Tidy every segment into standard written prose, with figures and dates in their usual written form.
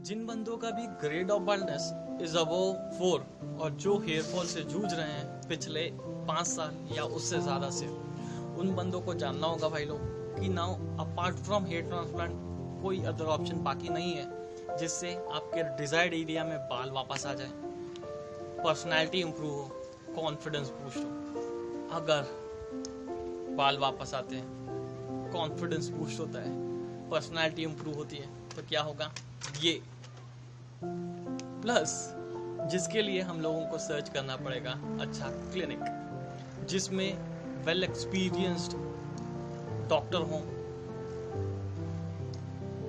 जिन बंदों का भी grade of baldness is above 4 और जो हेयर फॉल से जूझ रहे हैं पिछले 5 साल या उससे ज़्यादा से, उन बंदों को जानना होगा भाई लोग कि now apart from here transplant कोई अदर ऑप्शन बाकी नहीं है जिससे आपके डिजायर्ड एरिया में बाल वापस आ जाए, पर्सनैलिटी इंप्रूव हो, कॉन्फिडेंस बूस्ट हो। अगर बाल वापस आते हैं, कॉन्फिडेंस बूस्ट होता है, पर्सनैलिटी इंप्रूव होती है, तो क्या होगा? ये प्लस जिसके लिए हम लोगों को सर्च करना पड़ेगा अच्छा क्लिनिक जिसमें वेल एक्सपीरियंस्ड डॉक्टर हों,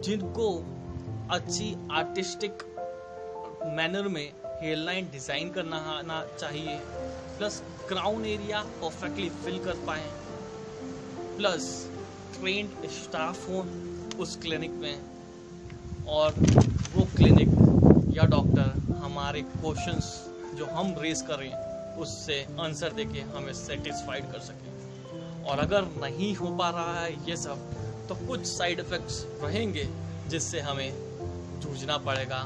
जिनको अच्छी आर्टिस्टिक मैनर में हेयरलाइन डिजाइन करना आना चाहिए, plus crown area perfectly fill कर पाए, प्लस ट्रेन्ड स्टाफ हो उस क्लिनिक में, और वो क्लिनिक या डॉक्टर हमारे क्वेश्चंस जो हम रेज कर रहे हैं उससे आंसर देके हमें सेटिस्फाइड कर सके। और अगर नहीं हो पा रहा है ये सब, तो कुछ साइड इफेक्ट्स रहेंगे जिससे हमें जूझना पड़ेगा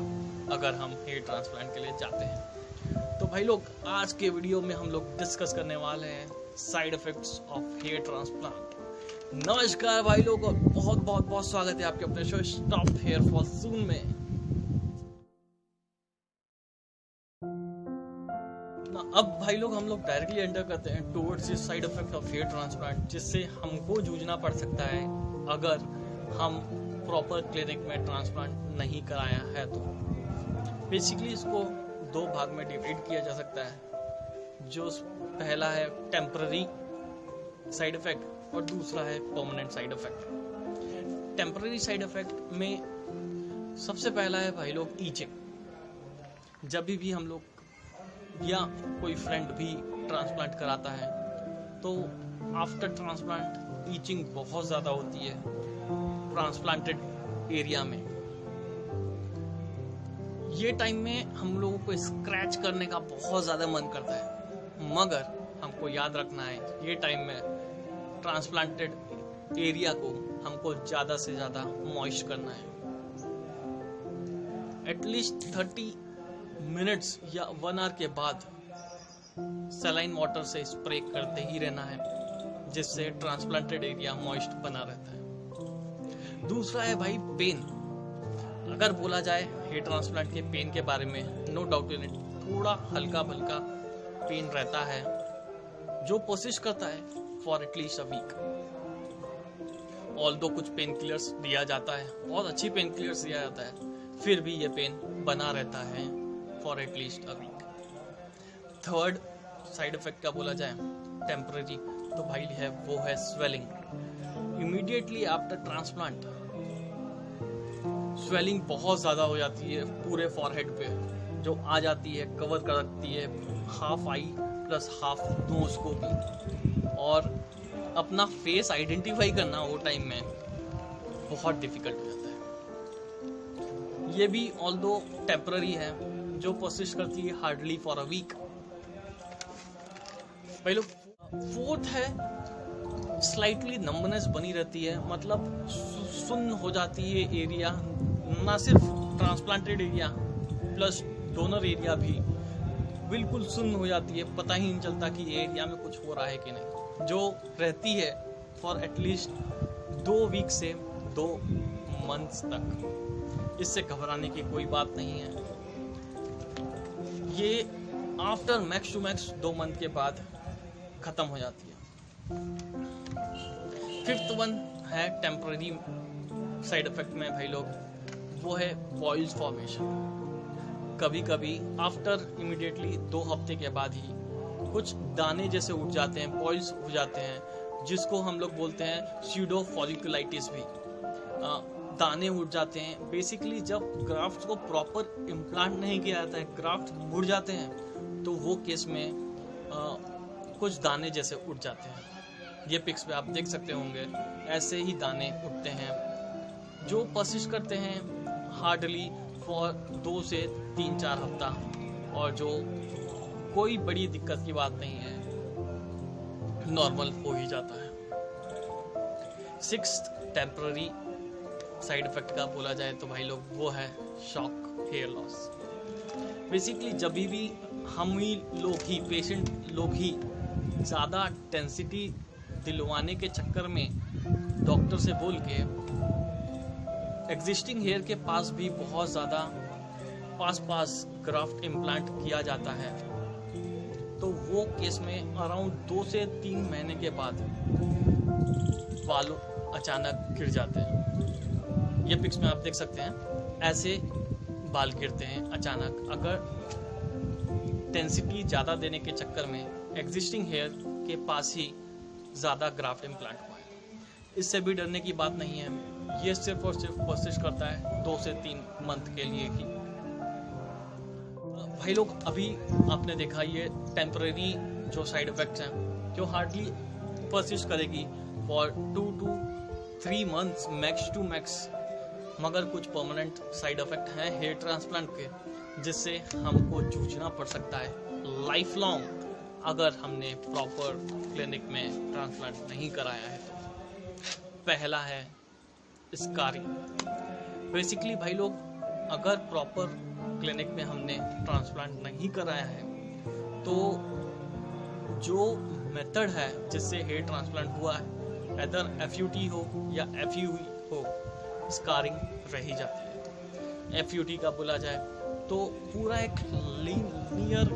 अगर हम हेयर ट्रांसप्लांट के लिए जाते हैं। तो भाई लोग, आज के वीडियो में हम लोग डिस्कस करने वाले हैं side effects of hair transplant. नमस्कार भाई लोग, और बहुत बहुत बहुत स्वागत है आपके अपने शो स्टॉप हेयर फॉल सून में। अब भाई लोग हम लोग डायरेक्टली एंटर करते हैं towards this side effect of hair transplant जिससे हमको जूझना पड़ सकता है अगर हम प्रॉपर क्लिनिक में ट्रांसप्लांट नहीं कराया है। तो बेसिकली इसको दो भाग में डिवाइड किया जा सकता है। जो पहला है टेम्पररी साइड इफेक्ट और दूसरा है permanent side effect. Temporary side effect में सबसे पहला है भाई लोग ईचिंग। जब भी हम लोग या कोई फ्रेंड भी ट्रांसप्लांट कराता है तो आफ्टर ट्रांसप्लांट ईचिंग बहुत ज़्यादा होती है ट्रांसप्लांटेड एरिया में। ये टाइम में हम लोगों को स्क्रैच करने का बहुत ज़्यादा मन करता है, मगर हमको याद रखना है ये टाइम में ट्रांसप्लांटेड एरिया को हमको ज़्यादा से ज़्यादा मॉइस्ट करना है। एटलीस्ट 30 मिनट्स या 1 आवर के बाद सलाइन वाटर से स्प्रे करते ही रहना है जिससे ट्रांसप्लांटेड एरिया मॉइस्ट बना रहता है। दूसरा है भाई पेन। अगर बोला जाए हेयर ट्रांसप्लांट के पेन के बारे में, नो डाउट इन इट, थोड़ा हल्का भल्का पेन रहता है जो कोशिश करता है for at least a week. Although कुछ पेन किलर्स दिया जाता है, बहुत अच्छी पेन किलर्स दिया जाता है, फिर भी ये पेन बना रहता है for at least a week. Third side effect का बोला जाए टेम्पररी, तो भाई है वो है swelling. Immediately after transplant swelling बहुत ज़्यादा हो जाती है पूरे फॉरहेड पे, जो आ जाती है, कवर कर रखती है half eye plus half nose को भी, और अपना फेस आइडेंटिफाई करना वो टाइम में बहुत डिफिकल्ट हो जाता है। ये भी ऑल्दो टेम्पररी है, जो कोशिश करती है हार्डली फॉर अ वीक। पहले फोर्थ है स्लाइटली नंबनेस बनी रहती है, मतलब सुन्न हो जाती है एरिया, ना सिर्फ transplanted area plus donor area भी बिल्कुल सुन्न हो जाती है, पता ही नहीं चलता कि एरिया में कुछ हो रहा है कि नहीं, जो रहती है फॉर एटलीस्ट 2 वीक से 2 मंथ्स तक। इससे घबराने की कोई बात नहीं है। ये after max to max 2 month के बाद खत्म हो जाती है। फिफ्थ वन है टेम्पररी साइड इफेक्ट में भाई लोग, वो है बॉइल्स फॉर्मेशन। कभी कभी आफ्टर इमीडिएटली 2 हफ्ते के बाद ही कुछ दाने जैसे उठ जाते हैं, बॉइल्स हो जाते हैं, जिसको हम लोग बोलते हैं स्यूडो फॉलिकुलाइटिस भी। दाने उठ जाते हैं। बेसिकली जब ग्राफ्ट को प्रॉपर इम्प्लांट नहीं किया जाता है, ग्राफ्ट उड़ जाते हैं, तो वो केस में कुछ दाने जैसे उठ जाते हैं। ये पिक्स पे आप देख सकते होंगे, ऐसे ही दाने उठते हैं जो पर्सिस्ट करते हैं हार्डली फॉर 2 से 3-4 हफ्ता, और जो कोई बड़ी दिक्कत की बात नहीं है, नॉर्मल हो ही जाता है। सिक्स्थ टेम्पररी साइड इफेक्ट का बोला जाए तो भाई लोग वो है शॉक हेयर लॉस। बेसिकली जब भी हम ही लोग ही पेशेंट लोग ही ज़्यादा डेंसिटी दिलवाने के चक्कर में डॉक्टर से बोल के एग्जिस्टिंग हेयर के पास भी बहुत ज़्यादा पास ग्राफ्ट इम्प्लांट किया जाता है, तो वो केस में अराउंड 2 से 3 महीने के बाद बाल अचानक गिर जाते हैं। ये पिक्स में आप देख सकते हैं, ऐसे बाल गिरते हैं अचानक अगर डेंसिटी ज़्यादा देने के चक्कर में एग्जिस्टिंग हेयर के पास ही ज़्यादा ग्राफ्ट इम्प्लांट हुआ है। इससे भी डरने की बात नहीं है, ये सिर्फ और सिर्फ परसिस्ट करता है 2 से 3 मंथ के लिए ही। भाई लोग अभी आपने देखा ये टेम्परेरी जो साइड इफेक्ट्स हैं जो हार्डली परसिस्ट करेगी for 2 to 3 months max to max, मगर कुछ परमानेंट साइड इफेक्ट हैं हेयर ट्रांसप्लांट के जिससे हमको जूझना पड़ सकता है लाइफ लॉन्ग अगर हमने प्रॉपर क्लिनिक में ट्रांसप्लांट नहीं कराया है तो। पहला है स्कारिंग। बेसिकली भाई लोग अगर प्रॉपर क्लिनिक में हमने ट्रांसप्लांट नहीं कराया है तो जो मेथड है जिससे हेयर ट्रांसप्लांट हुआ है अदर FUT हो या FUE हो, स्कारिंग रह ही जाती है। FUT का बोला जाए तो पूरा एक लीनियर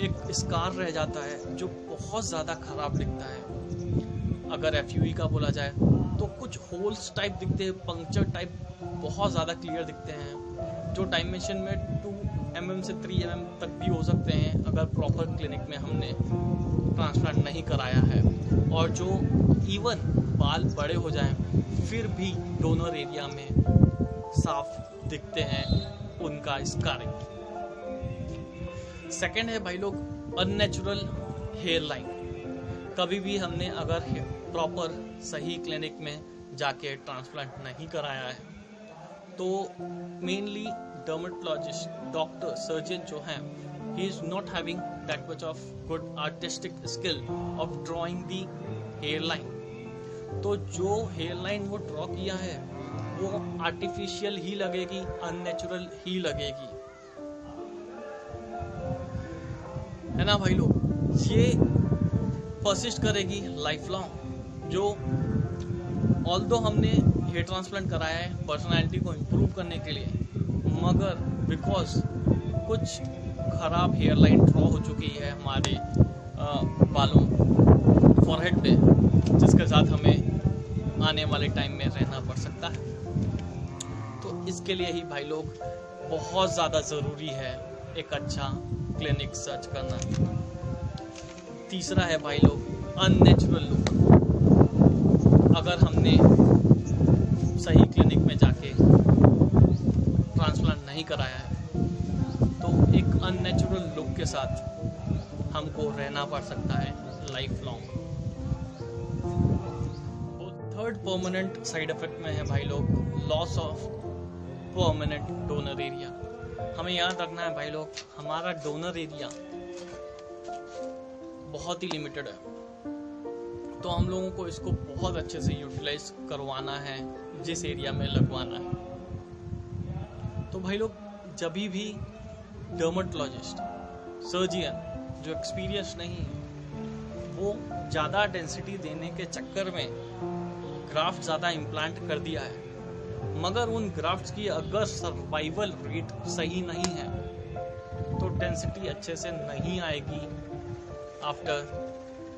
एक स्कार रह जाता है जो बहुत ज़्यादा खराब दिखता है। अगर FUE का बोला जाए तो कुछ होल्स टाइप दिखते हैं, पंक्चर टाइप बहुत ज़्यादा क्लियर दिखते हैं जो डायमेंशन में 2 mm से 3 mm तक भी हो सकते हैं अगर प्रॉपर क्लिनिक में हमने ट्रांसप्लांट नहीं कराया है। और जो इवन बाल बड़े हो जाएं फिर भी डोनर एरिया में साफ दिखते हैं उनका स्कारिंग। सेकेंड है भाई लोग अननेचुरल हेयर लाइन। कभी भी हमने अगर प्रॉपर सही क्लिनिक में जाके ट्रांसप्लांट नहीं कराया है तो मेनली डर्मेटोलॉजिस्ट डॉक्टर सर्जन जो हैं he is not having that much of good artistic skill of drawing the hair line. तो जो हेयर लाइन वो ड्रॉ किया है वो आर्टिफिशियल ही लगेगी, अननेचुरल ही लगेगी, है ना भाई लोग। ये परसिस्ट करेगी लाइफ लॉन्ग। जो ऑल्दो हमने हेयर ट्रांसप्लांट कराया है पर्सनालिटी को इम्प्रूव करने के लिए, मगर बिकॉज कुछ खराब हेयर लाइन ड्रॉ हो चुकी है हमारे बालों फॉरहेड पे, जिसके साथ हमें आने वाले टाइम में रहना पड़ सकता है। तो इसके लिए ही भाई लोग बहुत ज़्यादा ज़रूरी है एक अच्छा क्लिनिक सर्च करना। तीसरा है भाई लोग अननेचुरल लुक। अगर हमने सही क्लिनिक में जाके ट्रांसप्लांट नहीं कराया है तो एक अननेचुरल लुक के साथ हमको रहना पड़ सकता है life long. Third permanent side effect में है भाई लोग loss of permanent donor area. हमें याद रखना है भाई लोग हमारा डोनर एरिया बहुत ही लिमिटेड है, तो हम लोगों को इसको बहुत अच्छे से यूटिलाइज करवाना है जिस एरिया में लगवाना है। तो भाई लोग जब भी डर्मेटोलॉजिस्ट सर्जियन जो एक्सपीरियंस नहीं वो ज़्यादा डेंसिटी देने के चक्कर में ग्राफ्ट ज़्यादा इम्प्लांट कर दिया है, मगर उन ग्राफ्ट्स की अगर सर्वाइवल रेट सही नहीं है तो डेंसिटी अच्छे से नहीं आएगी आफ्टर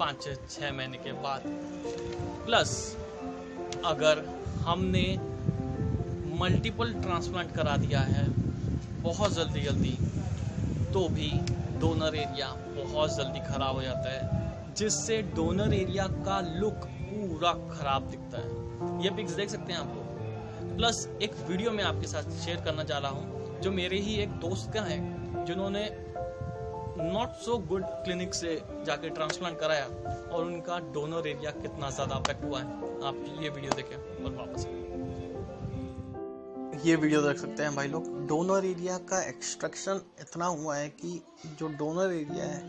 5-6 महीने के बाद। प्लस अगर हमने मल्टीपल ट्रांसप्लांट करा दिया है बहुत जल्दी तो भी डोनर एरिया बहुत जल्दी खराब हो जाता है, जिससे डोनर एरिया का लुक पूरा खराब दिखता है। ये पिक्स देख सकते हैं आप लोग। प्लस एक वीडियो मैं आपके साथ शेयर करना चाह रहा हूँ जो मेरे ही एक दोस्त का है जिन्होंने नॉट सो गुड क्लिनिक से जाके ट्रांसप्लांट कराया और उनका डोनर एरिया कितना ज़्यादा अफेक्ट हुआ है। आप ये वीडियो देखें और वापस ये वीडियो देख सकते हैं भाई लोग। डोनर एरिया का एक्सट्रैक्शन इतना हुआ है कि जो डोनर एरिया है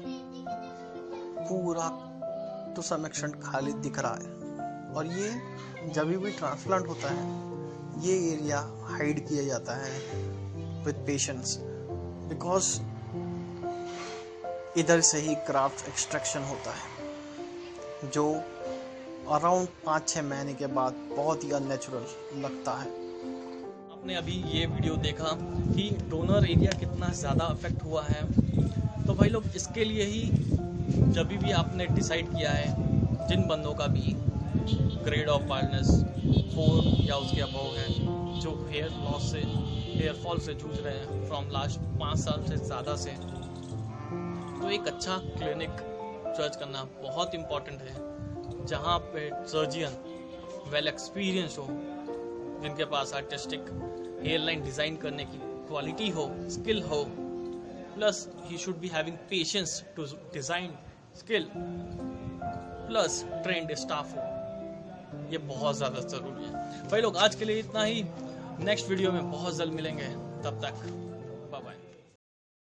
पूरा टू सम एक्सटेंट खाली दिख रहा है, और ये जब भी ट्रांसप्लांट होता है ये एरिया हाइड किया जाता है विद पेशेंस, बिकॉज इधर से ही क्राफ्ट एक्सट्रैक्शन होता है, जो अराउंड 5-6 महीने के बाद बहुत ही अननेचुरल लगता है। आपने अभी ये वीडियो देखा कि डोनर एरिया कितना ज़्यादा अफेक्ट हुआ है। तो भाई लोग, इसके लिए ही जब भी आपने डिसाइड किया है, जिन बंदों का भी ग्रेड ऑफ वायरनेस 4 या उसके अबव है, जो हेयर लॉस से, हेयर फॉल से जूझ रहे हैं फ्रॉम लास्ट 5 साल से ज़्यादा से, तो एक अच्छा क्लिनिक चॉइस करना बहुत इम्पॉर्टेंट है, जहाँ पे सर्जियन वेल एक्सपीरियंस हो, जिनके पास आर्टिस्टिक हेयर लाइन डिज़ाइन करने की क्वालिटी हो, स्किल हो, plus he should be having patience to design skill, plus trained staff हो। ये बहुत ज़्यादा ज़रूरी है भाई लोग। आज के लिए इतना ही, नेक्स्ट वीडियो में बहुत जल्द मिलेंगे, तब तक बाय बाय।